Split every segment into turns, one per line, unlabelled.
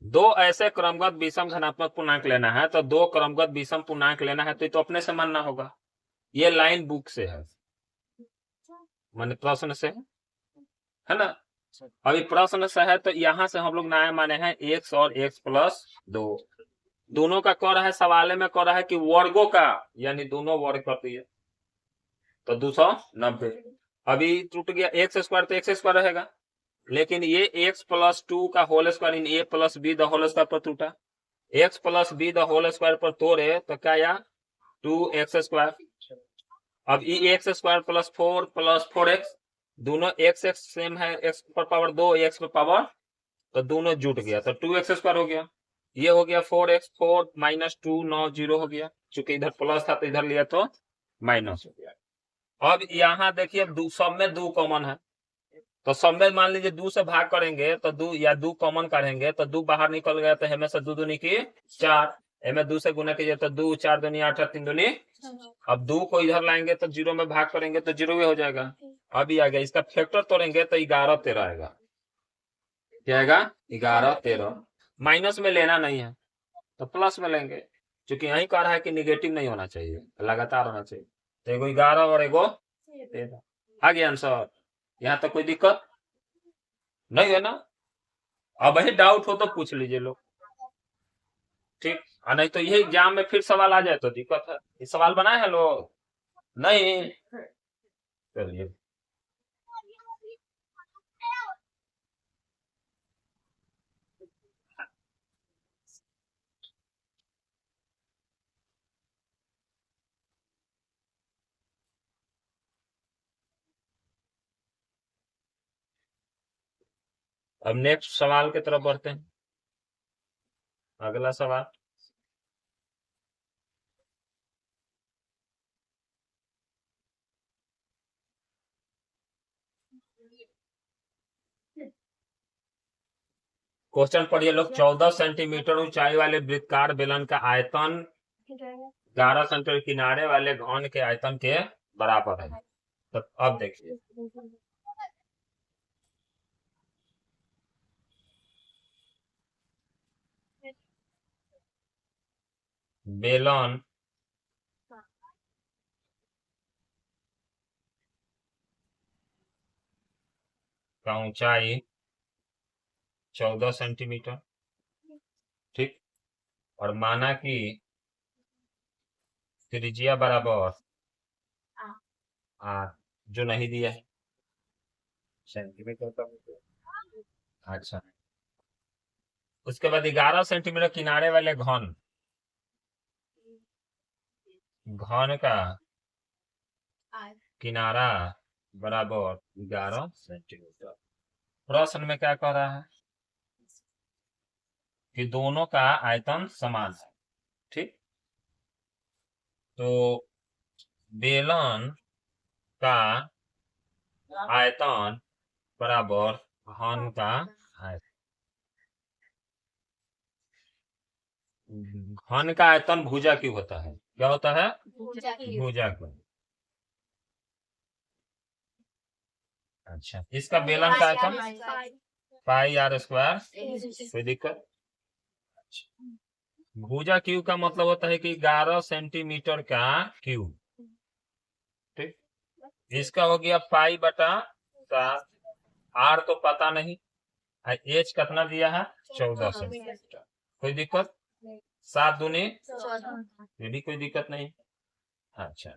दो ऐसे क्रमगत विषम धनात्मक पूर्णांक लेना है, तो दो क्रमगत विषम पूर्णांक लेना है, तो ये तो अपने से मानना होगा। ये लाइन बुक से है, माने प्रश्न से है ना। अभी प्रश्न से है तो यहां से हम लोग नया माने हैं x और x प्लस 2। दोनों का कह रहा है, सवाल में कह रहा है कि वर्गों का, यानी दोनों वर्ग कर दिए तो 290। अभी टूट गया एक्स स्क्वायर, तो एक्स स्क्वायर रहेगा, लेकिन ये x प्लस 2 का whole square in a plus b the whole square पर टूटा। x plus b the whole square पर तोड़े तो क्या आया, 2x²। अब ये एक्स स्क्वायर प्लस 4x, दोनों x x सेम है, x पर पावर 2 x पर पावर, तो दोनों जुट गया तो 2x² हो गया। ये हो गया 4x, 4 माइनस 2 9 0 हो गया, चूंकि इधर प्लस था तो इधर लिया तो माइनस हो गया। अब यहाँ देखिए सब में 2 कॉमन है, तो सब में मान लीजिए 2 से भाग करेंगे तो 2 या 2 कॉमन करेंगे तो 2 बाहर निकल गया, तो हमें से 2 दूनी की 4, हमें 2 से गुना कीजिए तो 2 4 दूनी 8 3 दूनी। अब 2 को इधर लाएंगे तो 0 में भाग करेंगे तो 0 ही हो जाएगा। अभी आ गया, इसका फैक्टर तोड़ेंगे तो 11 13 आएगा। क्या आएगा, 11 13। माइनस में लेना नहीं है तो प्लस में लेंगे, क्योंकि यही कह रहा है कि निगेटिव नहीं होना चाहिए, लगातार होना चाहिए। तो एगो 11 और एगो 13 आ गया आंसर। यहाँ तक कोई दिक्कत नहीं है ना। अब वही डाउट हो तो पूछ लीजिए लोग, ठीक। और नहीं तो यही एग्जाम में फिर सवाल आ जाए तो दिक्कत है। ये सवाल बनाए हैं लोग नहीं, चलिए। अब नेक्स्ट सवाल की तरफ बढ़ते हैं। अगला सवाल, क्वेश्चन पढ़िए लोग। 14 सेंटीमीटर ऊंचाई वाले वृत्ताकार बेलन का आयतन 11 सेंटीमीटर किनारे वाले घन के आयतन के बराबर है। तो अब देखिए, बेलन का ऊंचाई 14 सेंटीमीटर, ठीक। और माना कि त्रिज्या बराबर आर, जो नहीं दिया है सेंटीमीटर का। अच्छा, उसके बाद 11 सेंटीमीटर किनारे वाले घन घन का किनारा बराबर 11 सेंटीमीटर। प्रश्न में क्या कह रहा है कि दोनों का आयतन समान है, ठीक। तो बेलन का आयतन बराबर घन का आयतन। घन का आयतन भुजा क्यों होता है, क्या होता है, भुजा क्यों। अच्छा, इसका बेलन का आयतन पाई आर स्क्वायर, कोई दिक्कत। भुजा क्यू का मतलब होता है कि 11 सेंटीमीटर का क्यूब, ठीक। इसका हो गया पाई बटा 7, आर तो पता नहीं, एच कितना दिया है 14 सेंटीमीटर, कोई दिक्कत। 7 दूनी, ये भी कोई दिक्कत नहीं। अच्छा,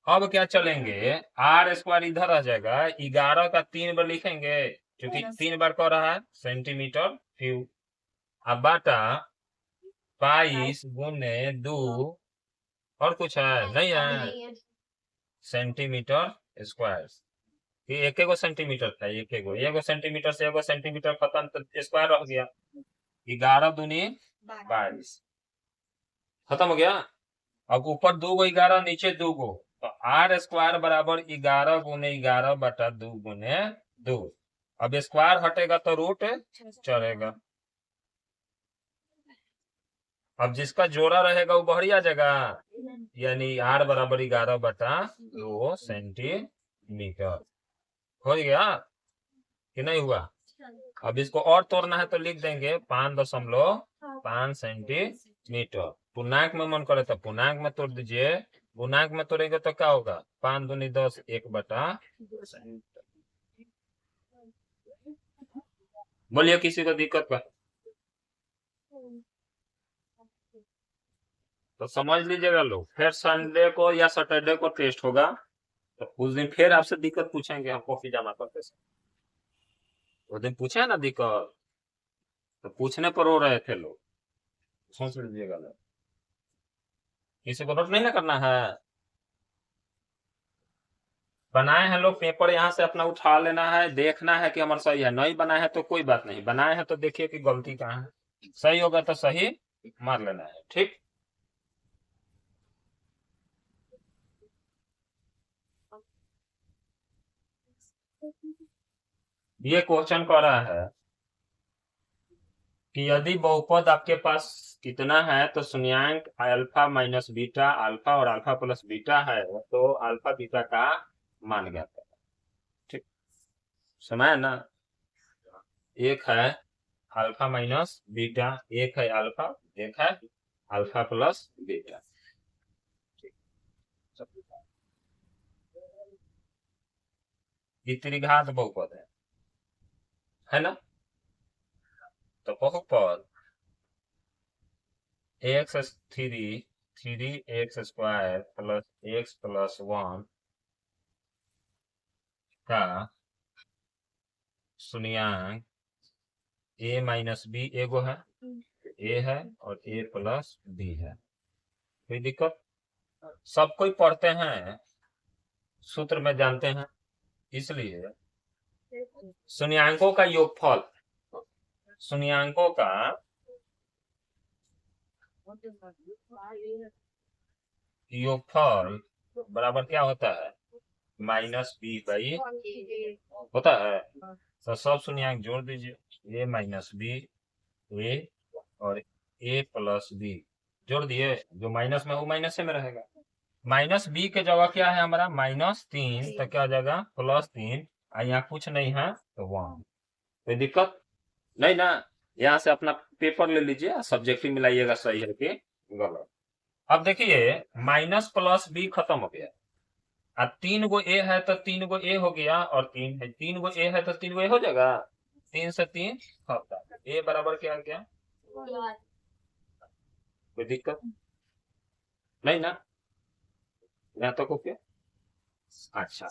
अब क्या चलेंगे, आर स्क्वायर इधर आ जाएगा, 11 का 3 बार लिखेंगे, क्योंकि 3 बार कह रहा है सेंटीमीटर क्यूब। अब बाटा 22 गुने 2, और कुछ है नहीं है, सेंटीमीटर स्क्वायर। ये एक एगो सेंटीमीटर था, एगो सेंटीमीटर से एगो सेंटीमीटर खत्म, तो स्क्वायर रह गया। 11 दूनी 22, खत्म हो गया। अब ऊपर 2 गो 11, नीचे 2 गो, तो आर स्क्वायर बराबर 11 गुने 11 बटा 2 गुने 2। अब स्क्वायर हटेगा तो रूट चढ़ेगा। अब जिसका जोड़ा रहेगा वो बढ़िया जगह, यानी आर बराबर 11 बटा 2 सेंटीमीटर। हो गया कि नहीं हुआ, अब इसको और तोड़ना है तो लिख देंगे 5.5 सेंटीमीटर। पूर्णांक में मन करे तो पूर्णांक में तोड़ दीजिए, पूर्णांक में तोड़ेंगे तो क्या होगा 5 दूनी 10 1/। बोलिए किसी को दिक्कत का तो समझ लीजिएगा लोग। फिर संडे को या सैटरडे को टेस्ट होगा तो उस दिन फिर आपसे दिक्कत पूछेंगे हम कॉफी जमा करते से। उस दिन पूछे ना दिक्कत तो पूछने पर रो रहे थे लोग, सोच लीजिएगा लोग। किसी को नोट नहीं ना करना है। बनाए हैं लोग पेपर यहाँ से अपना उठा लेना है, देखना है कि हमारा सही है। नहीं बनाए है तो कोई बात नहीं, बनाए हैं तो देखिए कि गलती कहाँ है। सही होगा तो सही मार लेना है, ठीक। ये क्वेश्चन कह रहा है कि यदि बहुपद आपके पास कितना है तो शून्यांक अल्फा माइनस बीटा अल्फा और अल्फा प्लस बीटा है तो अल्फा बीटा का मान ज्ञात है, ठीक। सुना है ना। एक है अल्फा माइनस बीटा, एक है अल्फा, एक है अल्फा प्लस बीटा, ठीक। ये त्रिघात बहुपद है ना। तो बहुपद x3 प्लस x प्लस 1 का शून्यांक a माइनस बी एगो है, a है और a प्लस बी है। कोई दिक्कत? सब कोई पढ़ते हैं, सूत्र में जानते हैं, इसलिए शून्यांकों का योगफल, शून्यांकों का योगफल बराबर क्या होता है -b/, होता है। तो सब शून्यांक जोड़ दीजिए, a माइनस बी, a और a प्लस बी जोड़ दिए, जो माइनस में वो माइनस में रहेगा। माइनस बी के जगह क्या है हमारा -3, तो क्या हो जाएगा +3, यहाँ कुछ नहीं है तो 1। कोई दिक्कत नहीं ना। यहाँ से अपना पेपर ले लीजिए, सब्जेक्टिव मिलाइएगा सही है कि गलत। अब देखिए माइनस प्लस बी खत्म हो गया, अब 3 गो ए है तो 3 गो ए हो गया, और 3 है 3 गो ए है तो 3 गो ए हो जाएगा। 3 से 3 होता है, ए बराबर क्या आ गया। कोई दिक्कत नहीं ना, यहाँ तक ओके। अच्छा,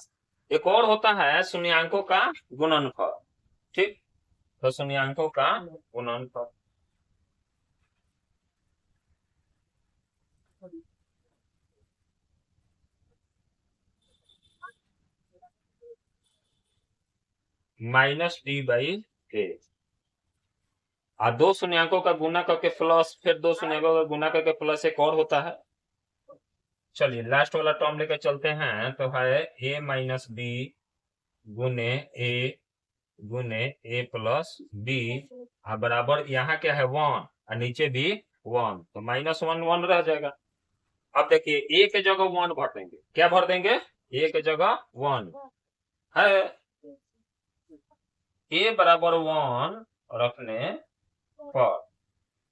एक और होता है शून्यांकों का गुणनफल, ठीक। तो शून्यांकों का गुणनफल -d/k, और दो शून्यांकों का गुना करके प्लस, फिर दो शून्यांकों का गुना करके प्लस एक और होता है। चलिए लास्ट वाला टर्म लेकर चलते हैं, तो है a माइनस बी गुने ए प्लस बी, बराबर यहाँ क्या है 1 और नीचे भी 1, तो -1 1 रह जाएगा। अब देखिए ए के जगह 1 भर देंगे, क्या भर देंगे, ए के जगह 1 है, ए बराबर 1 रखने पर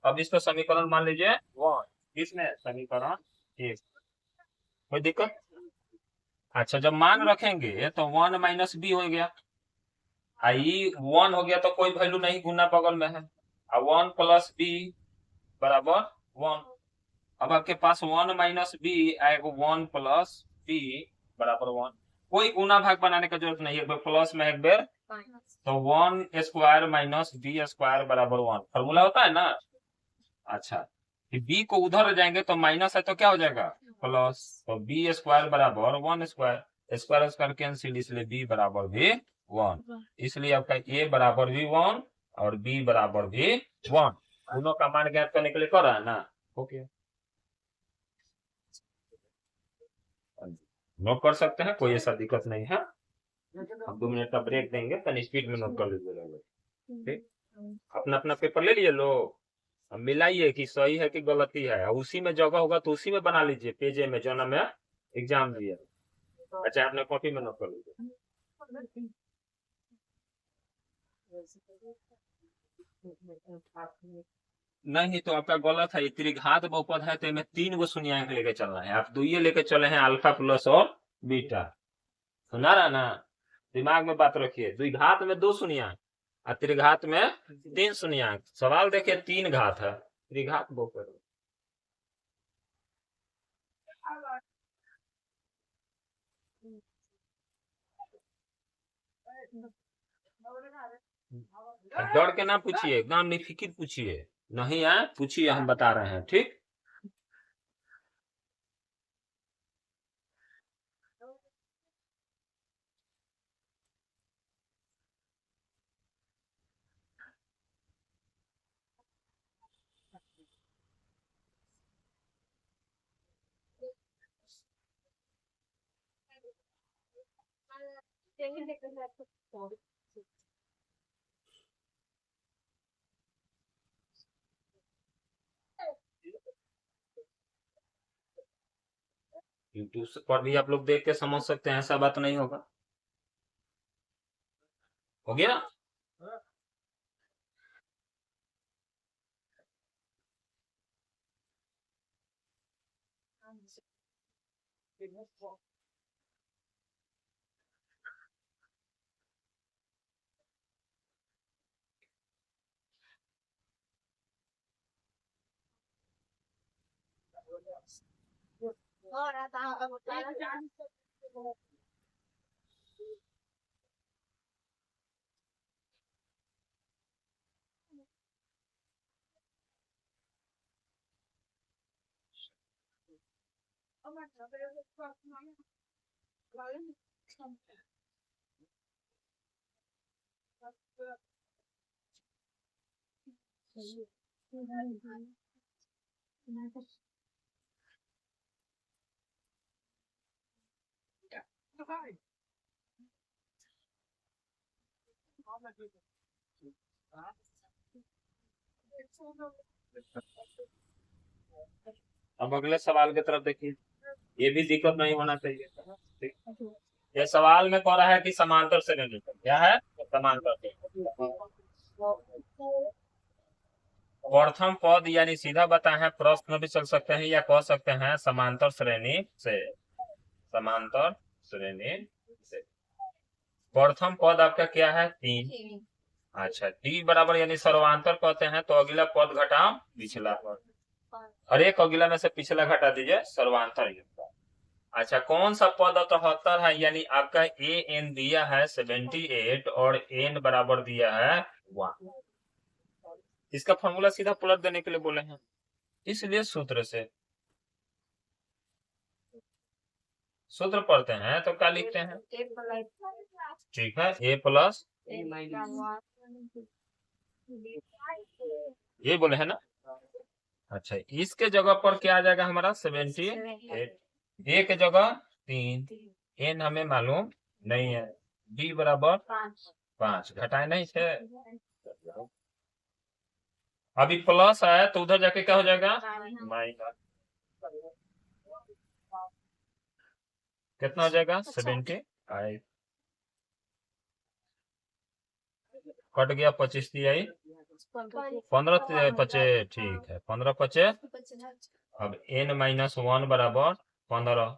अब इसका समीकरण मान लीजिए 1, इसमें समीकरण 1। कोई दिक्कत? अच्छा, जब मान रखेंगे तो 1 माइनस बी हो गया, आई 1 हो गया तो कोई वैल्यू नहीं, गुना बगल में है, और 1 प्लस बी बराबर 1। अब आपके पास 1 माइनस बी आएगा 1 प्लस बी बराबर 1। कोई गुना भाग बनाने का जरूरत नहीं है, एक बार प्लस में एक बार, तो 1 स्क्वायर माइनस बी स्क्वायर बराबर 1 फॉर्मूला होता है ना। अच्छा, बी को उधर जाएंगे तो माइनस है तो क्या हो जाएगा प्लस, तो बी स्क्वायर बराबर 1 स्क्वायर, स्क्वायर स्क्वायर कैंसिल, इसलिए बी बराबर भी 1, इसलिए आपका ए बराबर भी 1 और बी बराबर भी 1। दोनों का मान ज्ञात करने के लिए कर रहा है ना, ओके। नोट कर सकते हैं, कोई ऐसा दिक्कत नहीं है। हम 2 मिनट का ब्रेक देंगे, तो स्पीड में नोट कर लीजिएगा, ठीक। अपना अपना पेपर ले लिए लो, अब मिलाइए कि सही है कि गलती है, उसी में जगह होगा तो उसी में बना लीजिए, पेज में जो ना में एग्जाम दिया। अच्छा, आपने कॉपी में नोट कर लीजिए। नहीं तो आपका गलत है, त्रिघात बहुपद है तो इसमें 3 गो शून्यंक लेके चलना है, आप 2 ही लेके चले हैं, अल्फा प्लस और बीटा। सुना रहा ना, दिमाग में बात रखिए, द्विघात में 2 शून्यंक और त्रिघात में 3 शून्यंक। सवाल देखिए 3 घात है, त्रिघात बहुपद। डर के ना पूछिए, एकदम निफिकिर पूछिए, नहीं है पूछिए, हम बता रहे हैं, ठीक। यूट्यूब पर भी आप लोग देख के समझ सकते हैं, ऐसा बात नहीं होगा। हो गया। अब अगले सवाल की तरफ देखिए, ये भी दिक्कत नहीं होना चाहिए, ठीक? ये सवाल में कह रहा है कि समांतर से रिलेटेड क्या है, समांतर से प्रथम पद, यानी सीधा बताए हैं, प्रश्न भी चल सकते हैं या कह सकते हैं समांतर श्रेणी से, समांतर श्रेणी से प्रथम पद आपका क्या है, 3। अच्छा, डी बराबर यानी सर्वांतर कहते हैं, तो अगला पद घटाओ पिछला पद, और एक अगला में से पिछला घटा दीजिए, सर्वांतर युक्त। अच्छा, कौन सा पद 73 है, यानी आपका ए एन दिया है 78 और एन बराबर दिया है 1। इसका फॉर्मूला सीधा पलट देने के लिए बोले हैं, इसलिए सूत्र से सूत्र पढ़ते हैं तो क्या लिखते हैं, ठीक है, ए प्लस ये बोले है ना। अच्छा, इसके जगह पर क्या आ जाएगा हमारा 78, ए के जगह 3, एन हमें मालूम नहीं है, डी बराबर 5, घटाए नहीं थे, अभी प्लस आया तो उधर जाके क्या हो जाएगा, माइनस, कितना हो जाएगा 75, कट गया 25 आई 15 पचे, ठीक है 15 पचे, अब n माइनस 1 बराबर 15,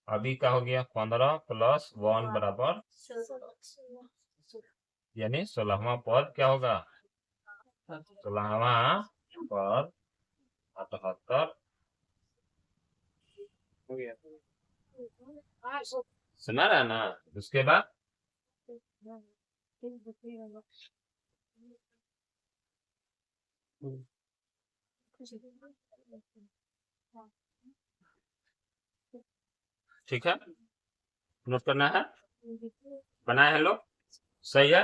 अभी क्या हो गया 15 प्लस 1 बराबर, यानी 16वां पद क्या होगा, 16वां पद 78 हो गया, सुना रहा ना। उसके बाद ठीक है, नोट करना है, बनाए हैं लोग, सही है।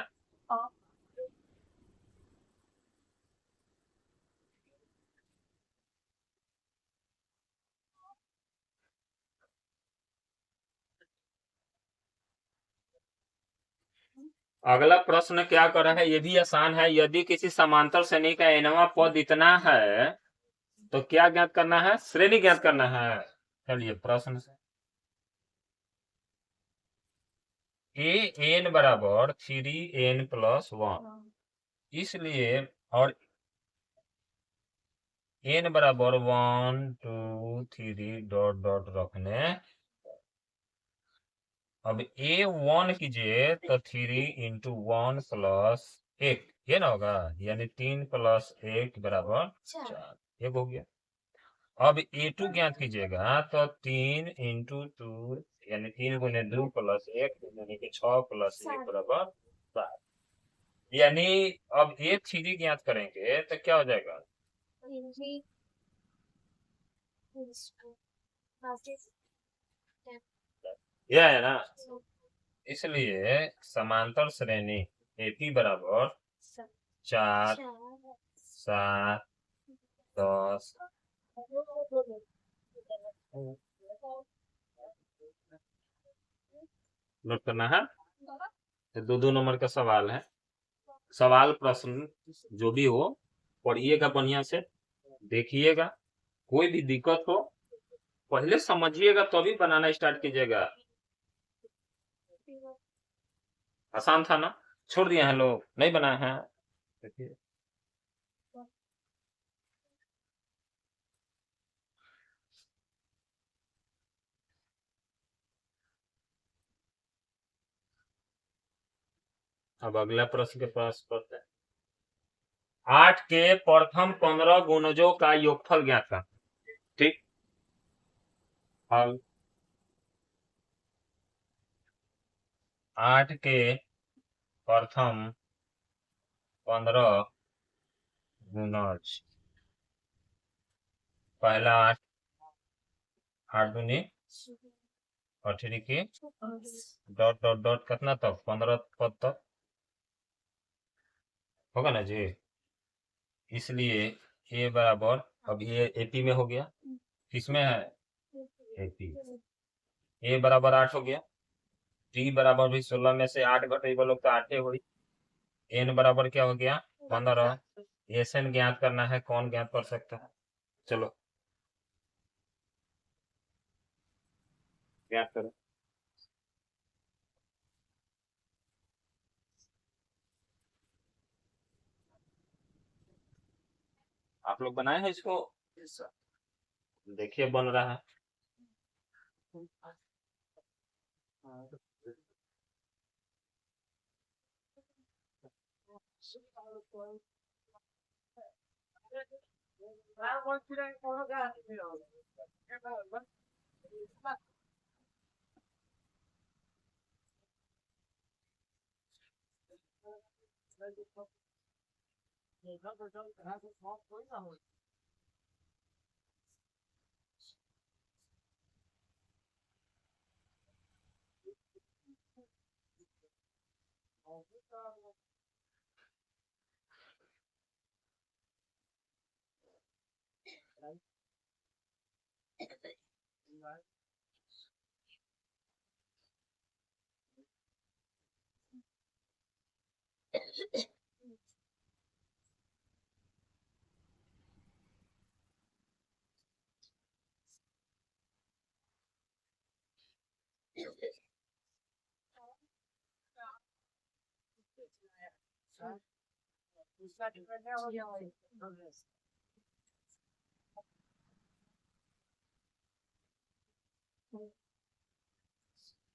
अगला प्रश्न क्या कर रहा है, ये भी आसान है, यदि किसी समांतर श्रेणी का nवां पद इतना है तो क्या ज्ञात करना है, श्रेणी ज्ञात करना है। चलिए प्रश्न से, ए एन बराबर 3n+1, इसलिए और n बराबर 1 2 3 डॉट डॉट रखने, अब A1 कीजिए तो 3 × 1 + 1 ये ना होगा, यानी 3 + 1 बराबर 4, एक हो गया। अब A2 ज्ञात कीजिएगा तो 3 × 2 यानी 3 × 2 + 1 यानी कि 6 + 1 बराबर 7। यानी अब A3 ज्ञात करेंगे तो क्या हो जाएगा, यह है ना। इसलिए समांतर श्रेणी AP बराबर 4 7 10 नोट करना है। तो 2 नंबर का सवाल है। सवाल प्रश्न जो भी हो पढ़िएगा, बढ़िया से देखिएगा, कोई भी दिक्कत हो पहले समझिएगा तभी बनाना स्टार्ट कीजिएगा। आसान था ना, छोड़ दिए हैं लोग, नहीं बनाए हैं। देखिए अब अगला प्रश्न के पास पढ़ते हैं। 8 के प्रथम 15 गुणजों का योगफल ज्ञात करना। ठीक, हल 8 के प्रथम 15 गुणज, पहला 8 8 दूनी 18 की डॉट डॉट डॉट कितना तक 15 पद तक होगा ना जी। इसलिए ए बराबर, अब ये एपी में हो गया, किसमें है, एपी। ए बराबर 8 हो गया, टी बराबर भी 16 में से 8 घटे बोलो तो 8 हुई। एन बराबर क्या हो गया 15। एस एन ज्ञात करना है, कौन ज्ञात कर सकता है, चलो ज्ञात करो। आप लोग बनाए हैं इसको, देखिए बन रहा है।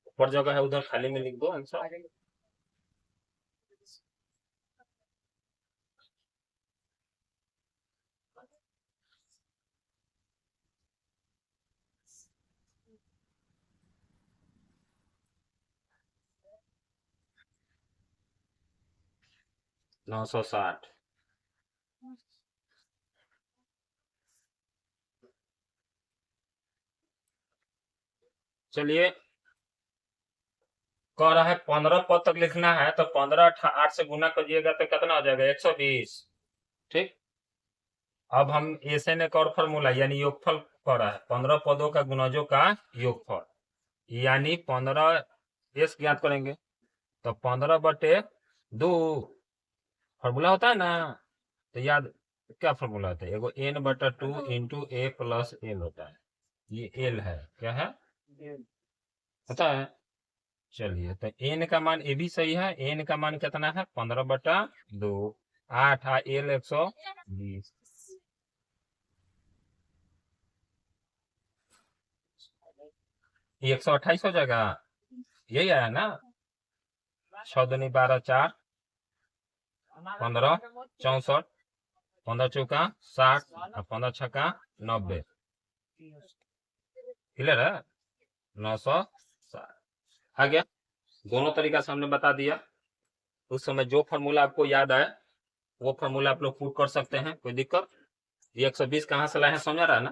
ऊपर जगह है उधर खाली में लिख दो आंसर। नौ सौ साठ। चलिए, कह रहा है 15 पद तक लिखना है तो 15 8 से गुना करिएगा तो कितना हो जाएगा 120। ठीक, अब हम ऐसे ने एक और फॉर्मूला यानी योगफल कह रहा है 15 पदों का गुणजों का योगफल, यानी 15 एस ज्ञात करेंगे तो 15/2 फॉर्मूला होता है ना, तो याद क्या फॉर्मूला होता है, एगो n/2 इंटू ए प्लस एल होता है, ये एल है, क्या है पता है। चलिए, तो एन का मान ए भी सही है, एन का मान कितना है 15/2, 8 एल 120, ये 128 हो जाएगा। यही आया ना। 6 दूनी 12, 4 15 64, 15 चौका 60 और 15 छक्का 90। क्लियर है। 960 आ गया। दोनों तरीका से हमने बता दिया। उस समय जो फॉर्मूला आपको याद आए वो फॉर्मूला आप लोग पुट कर सकते हैं, कोई दिक्कत। ये 120 कहाँ से लाए हैं समझ रहा है ना।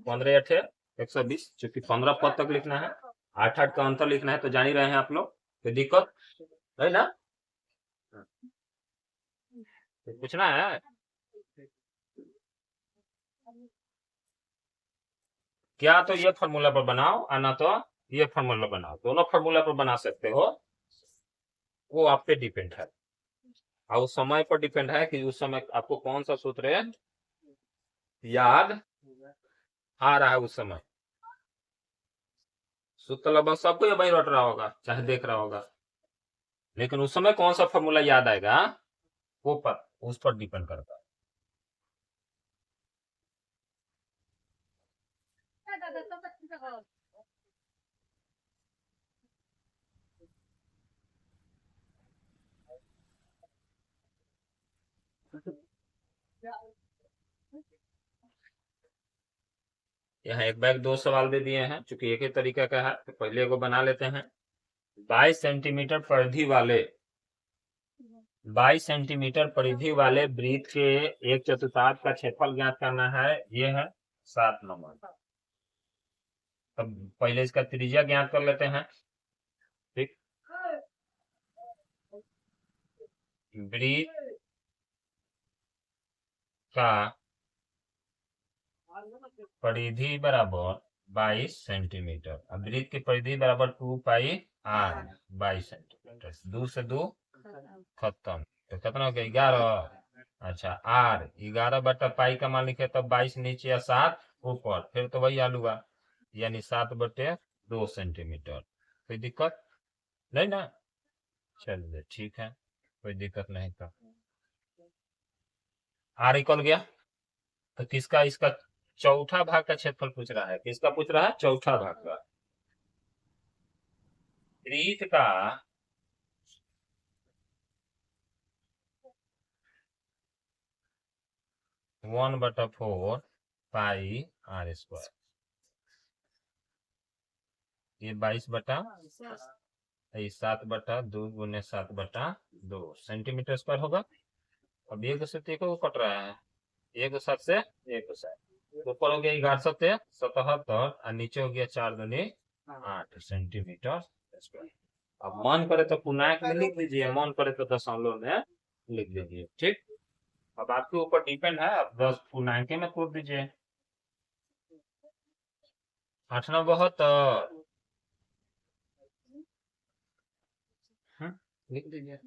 15 8 120, चूंकि 15 पद तक लिखना है, 8 8 का अंतर लिखना है, तो जान ही रहे हैं आप लोग, कोई दिक्कत है ना। तो पूछना है क्या, तो ये फॉर्मूला पर बनाओ और ना तो ये फॉर्मूला बनाओ, दोनों फॉर्मूला पर बना सकते हो, वो आप पे डिपेंड है और उस समय पर डिपेंड है कि उस समय आपको कौन सा सूत्र याद आ रहा है उस समय। सूत्र लगभग सबको ये वही रट रहा होगा चाहे देख रहा होगा, लेकिन उस समय कौन सा फॉर्मूला याद आएगा वो पर उस पर डिपेंड करता है। यहाँ एक बैग 2 सवाल दे दिए हैं, चूंकि एक ही तरीका का है तो पहले को बना लेते हैं। 22 सेंटीमीटर परिधि वाले 22 सेंटीमीटर परिधि वाले वृत्त के एक चतुर्थांश का क्षेत्रफल ज्ञात करना है। ये है 7 नंबर। तब पहले इसका त्रिज्या ज्ञात कर लेते हैं। ठीक, वृत्त का परिधि बराबर 22 सेंटीमीटर, अब वृत्त की परिधि बराबर 2 पाई आर 22 सेंटीमीटर, 2 से 2 खत्म, तो कितना हो गया 11। अच्छा, आर 11 बटा पाई का मान लिखे तब 22 नीचे या 7 ऊपर, फिर तो वही आलू हुआ, यानी 7/2 सेंटीमीटर। कोई दिक्कत नहीं ना। चलिए ठीक है, कोई दिक्कत नहीं था। आर निकल गया, तो किसका, इसका चौथा भाग का क्षेत्रफल पूछ रहा है। किसका पूछ रहा है, चौथा भाग का। वृत्त का वन बटा 4 पाई आर स्क्वायर, ये 22 बटा 7/2 गुने 7/2 सेंटीमीटर स्क्वायर होगा। अब एक से एक को कट रहा है, एक 7 से एक 7, ऊपर हो गया 11 सत्य 77 और नीचे हो गया 4 दूनी 8 सेंटीमीटर स्क्वायर। अब मन करे तो पूर्णांक में लिख लीजिए, मन करे तो दशमलव में लिख लीजिए। ठीक, अब आपके ऊपर डिपेंड है, आप 10 पूर्णांक में तोड़ दीजिए। 8 9 72, लिख दीजिए।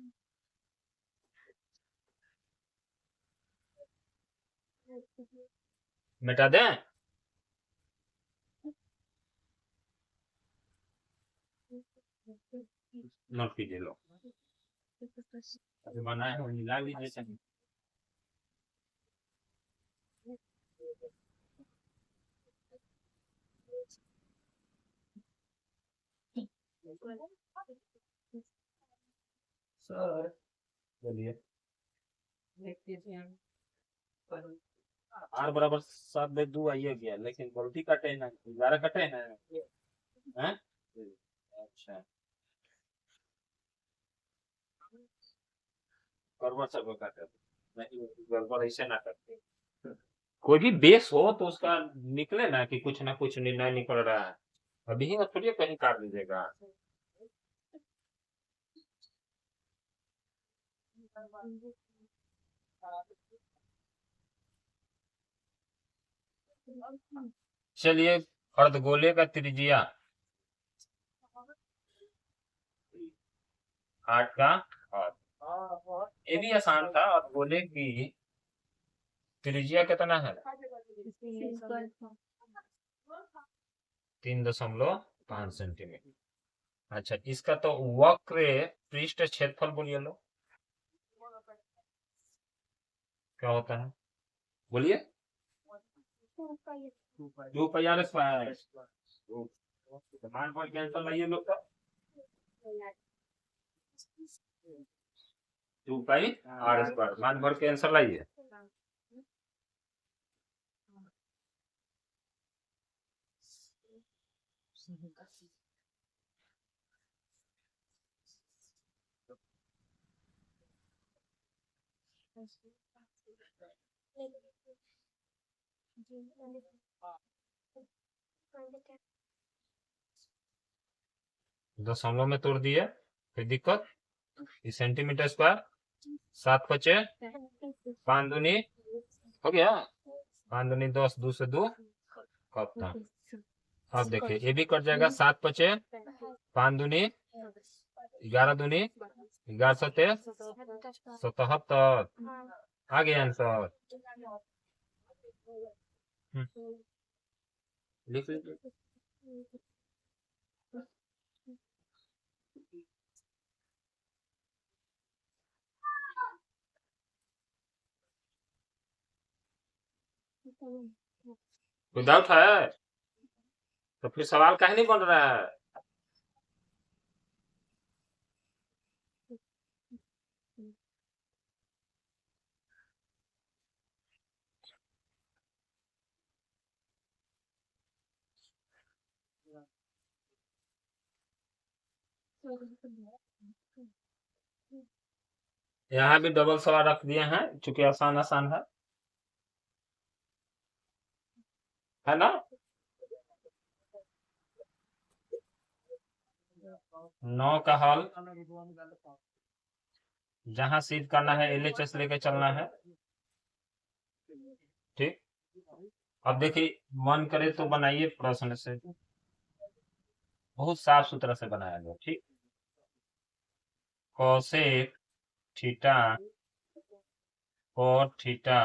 मिटा दें, नोट कीजिए लो, बनाए हो मिला लीजिए। सर बोलिए, आर बराबर 7/2 आइए गया, लेकिन गलती कटे ना, 11 कटे हैं। अच्छा, गड़बड़ सब काटे, नहीं गड़बड़ ऐसे ना करते। कोई भी बेस हो तो उसका निकले ना कि कुछ ना कुछ निर्णय निकल रहा है, अभी ही थोड़ी कहीं काट दीजिएगा। चलिए, अर्धगोले का त्रिज्या 8 का और ये भी आसान था। अर्धगोले की त्रिज्या कितना है, 3.5 सेंटीमीटर। अच्छा, इसका तो वक्र पृष्ठ क्षेत्रफल बोलिए लो। क्या होता है, बोलिए। 2 पाई r स्क्वायर। मान पर कैंसल लाइए लोग का। 2 पाई r स्क्वायर मान भर के आंसर लाइए। दशमलव में तोड़ दिए, कोई दिक्कत? सेंटीमीटर स्क्वायर, 7 × 5 = 5 दूनी, हो गया 5 दूनी 10, 2 से 2 कटता। अब देखिए ये भी कट जाएगा, 7 × 5 = 5 दूनी 11 दूनी 11 7 77। आ गया आंसर, लिख लीजिए। कोई डाउट है तो फिर सवाल काहे नहीं बन रहा है? यहाँ भी डबल सवाल रख दिए हैं चूंकि आसान आसान है ना। 9 का हल, जहां सिद्ध करना है LHS लेके चलना है, ठीक। अब देखिए मन करे तो बनाइए प्रश्न से, बहुत साफ सुथरा से बनाया गया, ठीक। कोसेक थीटा कोट थीटा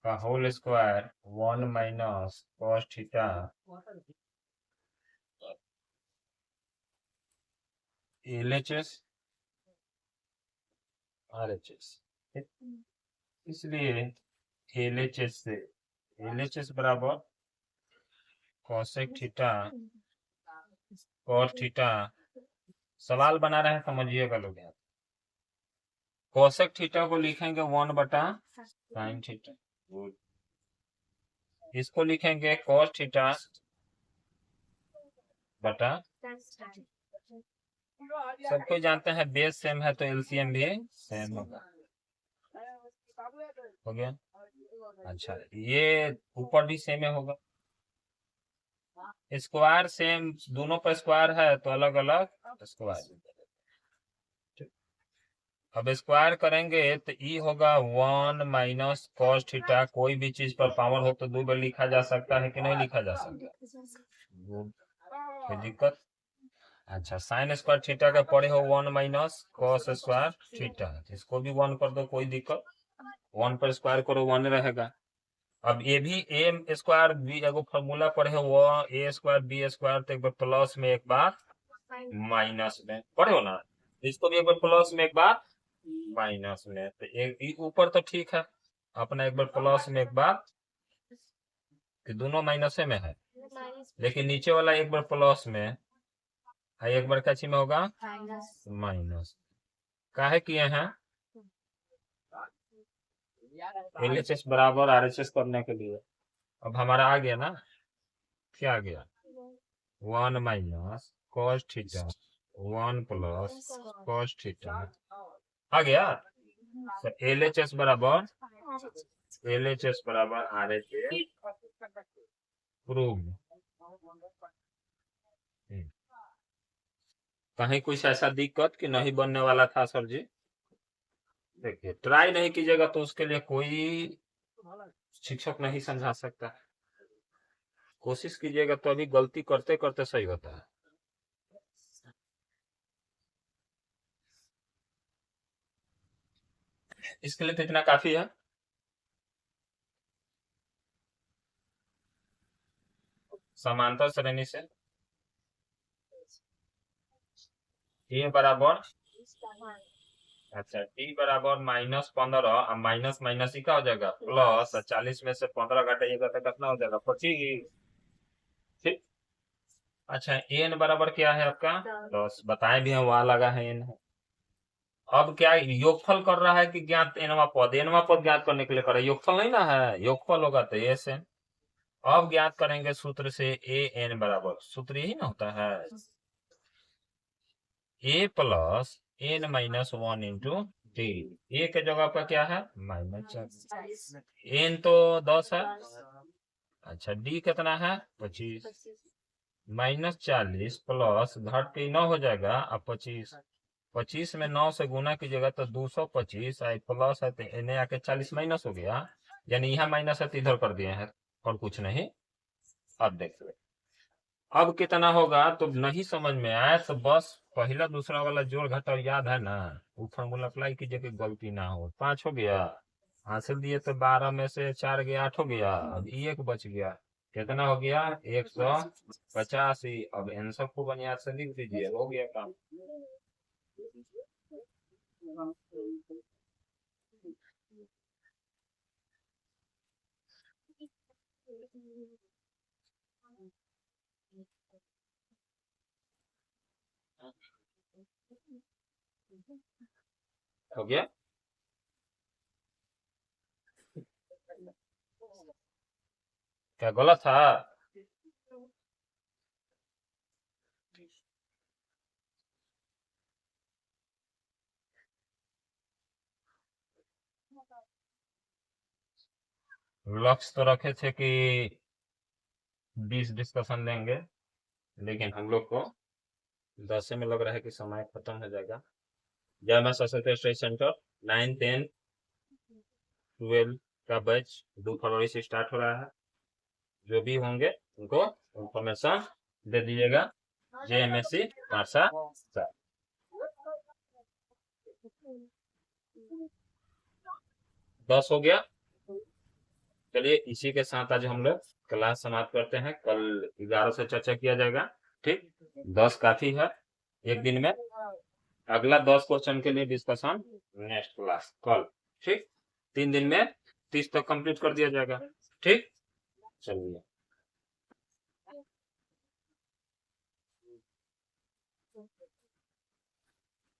का whole square 1 minus cos theta LHS RHS, इसलिए LHS बराबर कोसेक थीटा कॉस थीटा। सवाल बना रहे हैं, समझिएगा लोग यहाँ। कोसेक थीटा को लिखेंगे 1/sin थीटा, इसको लिखेंगे कॉस थीटा बटा, सबको जानते हैं बेस सेम है तो एलसीएम भी सेम होगा, हो गया। अच्छा ये ऊपर भी सेम होगा, स्क्वायर सेम, दोनों पर स्क्वायर है तो अलग अलग स्क्वायर। अब स्क्वायर करेंगे तो ई होगा 1 माइनस कॉस थीटा, कोई भी चीज पर पावर हो तो 2 बार लिखा जा सकता है कि नहीं लिखा जा सकता, कोई दिक्कत? अच्छा साइन स्क्वायर थीटा का पढ़े हो 1 माइनस कॉस स्क्वायर थीटा, इसको भी 1 कर दो, कोई दिक्कत? 1 पर स्क्वायर करो 1 रहेगा। अब ये भी ए स्क्वायर बी, एगो फॉर्मूला पढ़े हो वो ए स्क्वायर बी स्क्वायर, तो एक बार प्लस में एक बार माइनस में पढ़े हो ना, इसको भी एक बार प्लस में एक बार माइनस में, तो एक ऊपर तो ठीक है अपना, एक बार प्लस में एक बार, कि दोनों माइनस में है, लेकिन नीचे वाला एक बार प्लस में है, एक बार क्या में होगा माइनस, काहे किए हैं LHS बराबर RHS करने के लिए। अब हमारा आ गया ना, क्या आ गया 1 minus cos theta 1 plus cos theta आ गया। तो LHS बराबर RHS प्रूव। कहीं कुछ ऐसा दिक्कत कि नहीं बनने वाला था सर जी? देखिए ट्राई नहीं कीजिएगा तो उसके लिए कोई शिक्षक नहीं समझा सकता, कोशिश कीजिएगा तो अभी गलती करते करते सही होता है। इसके लिए तो इतना काफी है। समांतर श्रेणी से ए बराबर अच्छा टी बराबर -15 और माइनस माइनस ही का हो जाएगा प्लस, 40 में से 15 घटाइएगा तो कितना हो जाएगा 25। ठीक। अच्छा एन बराबर क्या है आपका 10, बताए भी हैं वहां लगा है एन। अब क्या योगफल कर रहा है कि ज्ञात एनवा पद ज्ञात करने के लिए कर रहा है, योगफल नहीं ना है, योगफल होगा तो ए से। अब ज्ञात करेंगे सूत्र से ए एन बराबर, सूत्र यही ना होता है ए प्लस एन -1 इंटू डी। ए के जगह पर क्या है -40, एन तो 10 है। अच्छा डी कितना है 25, -40 प्लस घट के 9 हो जाएगा अब 25, 25 में 9 से गुना कीजिएगा तो 225 आई प्लस है तो एने आके 40 माइनस हो गया, यानी यहाँ माइनस है तो इधर कर दिए हैं और कुछ नहीं। अब देख लो अब कितना होगा, तो नहीं समझ में आया तो बस पहला दूसरा वाला जोड़ घटाव याद है ना, वो फॉर्मूला अप्लाई कीजिए कि गलती ना हो। 5 हो गया, हासिल दिए तो 12 में से 4 गया 8 हो गया, अब एक बच गया, कितना हो गया 185। अब आंसर को बुनियाद से लिख दीजिए, हो गया काम। हो गया। क्या गलत था? लक्ष्य तो रखे थे कि 20 डिस्कशन लेंगे, लेकिन हम लोग को 10 में लग रहा है कि समय खत्म हो जाएगा। जय मां सरस्वती स्टडी सेंटर 9, 10, 12 का बैच 2 फरवरी से स्टार्ट हो रहा है। जो भी होंगे उनको इंफॉर्मेशन दे दीजिएगा। JMSC पारसा सर। 10 हो गया। चलिए इसी के साथ आज हम लोग क्लास समाप्त करते हैं, कल 11 से चर्चा किया जाएगा। ठीक, 10 काफी है एक दिन में, अगला 10 क्वेश्चन के लिए डिस्कशन नेक्स्ट क्लास कल। ठीक, 3 दिन में 30 तक कंप्लीट कर दिया जाएगा। ठीक, चलिए।